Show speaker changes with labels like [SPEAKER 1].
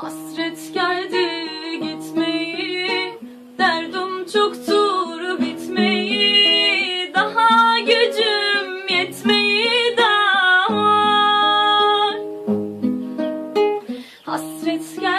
[SPEAKER 1] Hasret geldi gitmeyi, derdim çoktur bitmeyi, daha gücüm yetmeyi daha var. Hasret geldi